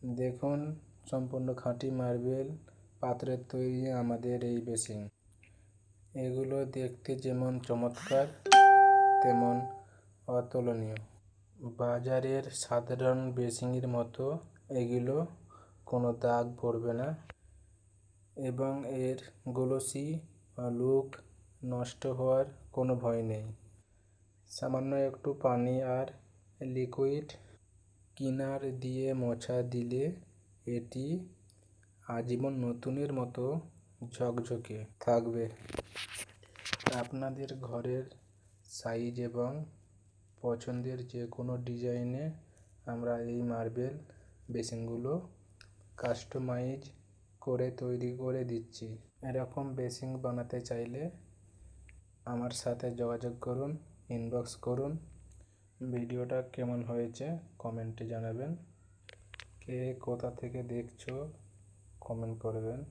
দেখুন সম্পূর্ণ খাঁটি মার্বেল পাথরের তৈরি আমাদের এই বেসিন। এগুলো দেখতে যেমন চমৎকার তেমন অতুলনীয়। বাজারের সাধারণ বেসিনের মতো এগুলো কোনো দাগ পড়বে না এবং এর গ্লসি লুক নষ্ট হওয়ার কোনো ভয় নেই। সামান্য একটু পানি আর লিকুইড ক্লিনার দিয়ে মোছা দিলে এটি আজীবন নতুনের মতো ঝকঝকে থাকবে। আপনাদের ঘরের সাইজ এবং পছন্দের যে কোনো ডিজাইনে আমরা এই মার্বেল বেসিনগুলো কাস্টমাইজ করে তৈরি করে দিচ্ছি। এরকম বেসিন বানাতে চাইলে আমার সাথে যোগাযোগ করুন, ইনবক্স করুন। ভিডিওটা কেমন হয়েছে কমেন্টে জানাবেন। কে কোথা থেকে দেখছো কমেন্ট করবেন।